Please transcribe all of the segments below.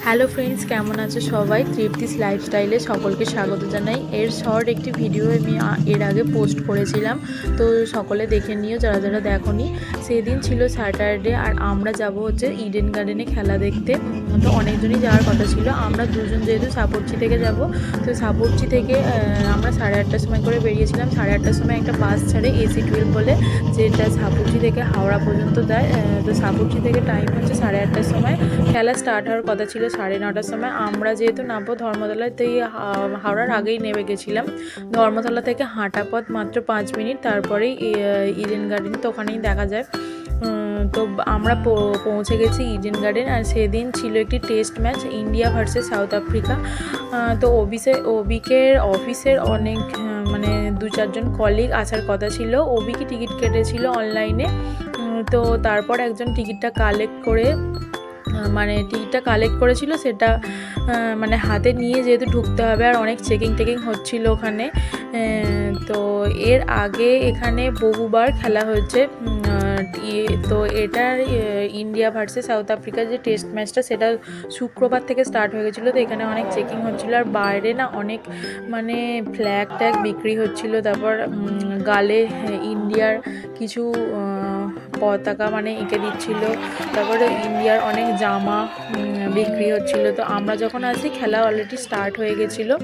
Hello friends, কেমন আছো সবাই? তৃপ্তিস লাইফস্টাইলে সকলকে স্বাগত জানাই। এর শর্ট একটি ভিডিও আমি এর আগে পোস্ট করেছিলাম, তো সকলে দেখে নিও যারা যারা দেখোনি। সেদিন ছিল স্যাটারডে আর আমরা যাব হচ্ছে ইডেন গার্ডেনে খেলা দেখতে। তো অনেকজনই যাওয়ার কথা ছিল, আমরা দুজন যেহেতু সাপুরচি থেকে যাব, তো সাপুরচি থেকে আমরা 8:30টার সময় করে বেরিয়েছিলাম। 8:30টার সময় একটা বাস ছাড়ে AC-12 বলে, যেটা সাপুরচি থেকে হাওড়া পর্যন্ত যায়। তো সাপুরচি থেকে টাইম হচ্ছে 8:30টার সময়, খেলা স্টার্ট হওয়ার কথা ছিল 9:30টার সময়। আমরা যেহেতু নামবো ধর্মতলায়, তো হাওড়ার আগেই নেমে গেছিলাম। ধর্মতলা থেকে হাঁটা পথ মাত্র 5 মিনিট, তারপরেই ইডেন গার্ডেন, তো ওখানেই দেখা যায়। তো আমরা পৌঁছে গেছি ইডেন গার্ডেন। আর সেদিন ছিল একটি test match, India versus south Africa. তো অবিকের অফিসের অনেক মানে 2-4 জন কলিগ আসার কথা ছিল। অবিকে টিকিট কেটেছিল অনলাইনে। তো তারপর একজন টিকিটটা কালেক্ট করেছিল, সেটা মানে হাতে নিয়ে যেহেতু ঢুকতে হবে, আর অনেক চেকিং হচ্ছিল ওখানে। তো এর আগে এখানে বহুবার খেলা হয়েছে। তো এটার ইন্ডিয়া ভার্সেস সাউথ আফ্রিকার যে টেস্ট ম্যাচটা, সেটা শুক্রবার থেকে স্টার্ট হয়ে গেছিলো। তো এখানে অনেক চেকিং হচ্ছিলো, আর বাইরে না অনেক মানে ফ্ল্যাগ ট্যাগ বিক্রি হচ্ছিলো। তারপর গালে ইন্ডিয়ার কিছু পতাকা মানে এঁকে দিচ্ছিলো। তারপরে ইন্ডিয়ার অনেক জামা বিক্রি হচ্ছিলো। তো আমরা যখন আসি খেলা অলরেডি স্টার্ট হয়ে গেছিলো।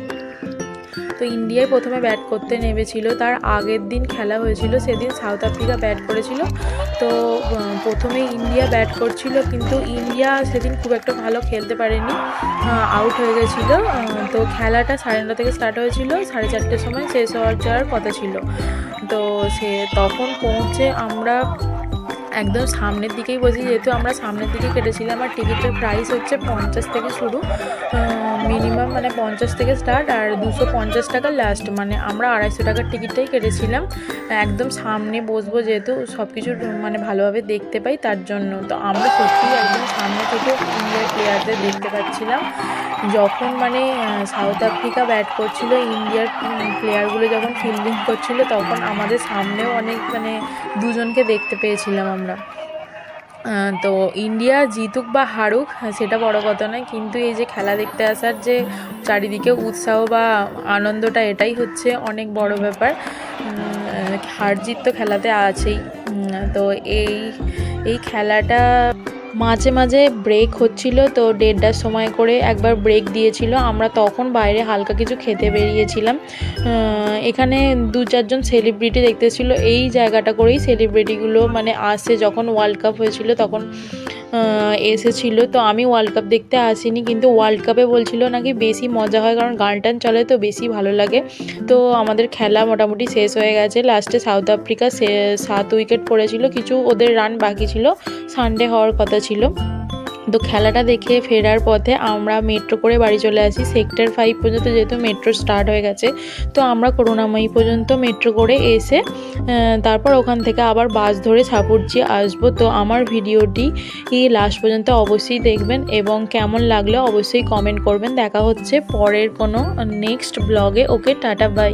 তো ইন্ডিয়ায় প্রথমে ব্যাট করতে নেমেছিল। তার আগের দিন খেলা হয়েছিল, সেদিন সাউথ আফ্রিকা ব্যাট করেছিল। তো প্রথমে ইন্ডিয়া ব্যাট করছিল, কিন্তু ইন্ডিয়া সেদিন খুব একটা ভালো খেলতে পারেনি, আউট হয়ে গেছিলো। তো খেলাটা 9:30 থেকে স্টার্ট হয়েছিল, 4:30টার সময় শেষ যাওয়ার কথা ছিল। তো তখন পৌঁছে আমরা একদম সামনের দিকেই বসি, যেহেতু আমরা সামনের দিকে কেটেছিলাম। আর টিকিটের প্রাইস হচ্ছে 50 থেকে শুরু, মিনিমাম মানে 50 থেকে স্টার্ট, আর 250 টাকা লাস্ট। মানে আমরা 250 টাকার টিকিটটাই কেটেছিলাম। একদম সামনে বসবো, যেহেতু সব কিছু মানে ভালোভাবে দেখতে পাই তার জন্য। তো আমরা সত্যিই একদম সামনে থেকে ইন্ডিয়ার প্লেয়ারদের দেখতে পাচ্ছিলাম। যখন মানে সাউথ আফ্রিকা ব্যাট করছিল, ইন্ডিয়ার প্লেয়ারগুলো যখন ফিল্ডিং করছিল, তখন আমাদের সামনেও অনেক মানে দুজনকে দেখতে পেয়েছিলাম আমরা। তো ইন্ডিয়া জিতুক বা হারুক সেটা বড় কথা নয়, কিন্তু এই যে খেলা দেখতে আসার যে চারিদিকে উৎসাহ বা আনন্দটা, এটাই হচ্ছে অনেক বড় ব্যাপার। হার জিত তো খেলাতে আছেই। তো এই খেলাটা মাঝে মাঝে ব্রেক হচ্ছিল, তো 1:30টার সময় করে একবার ব্রেক দিয়েছিল। আমরা তখন বাইরে হালকা কিছু খেতে বেরিয়েছিলাম। এখানে 2-4 জন সেলিব্রিটি দেখতেছিল। এই জায়গাটা করেই সেলিব্রিটিগুলো মানে আসে, যখন ওয়ার্ল্ড কাপ হয়েছিল তখন এসেছিল। তো আমি ওয়ার্ল্ড কাপ দেখতে আসিনি, কিন্তু ওয়ার্ল্ড কাপে বলছিল নাকি বেশি মজা হয়, কারণ গান টান চলে তো বেশি ভালো লাগে। তো আমাদের খেলা মোটামুটি শেষ হয়ে গেছে। লাস্টে সাউথ আফ্রিকা 7 উইকেট পড়েছিল, কিছু ওদের রান বাকি ছিল, সানডে হওয়ার কথা ছিল। তো খেলাটা দেখে ফেরার পথে আমরা মেট্রো করে বাড়ি চলে আসি। সেক্টর 5 পর্যন্ত যেহেতু মেট্রো স্টার্ট হয়ে গেছে, তো আমরা করুণাময়ী পর্যন্ত মেট্রো করে এসে তারপর ওখান থেকে আবার বাস ধরে সাপুরচি আসবো। তো আমার ভিডিওটি লাস্ট পর্যন্ত অবশ্যই দেখবেন, এবং কেমন লাগলো অবশ্যই কমেন্ট করবেন। দেখা হচ্ছে পরের কোনো নেক্সট ব্লগে। ওকে, টাটা, বাই।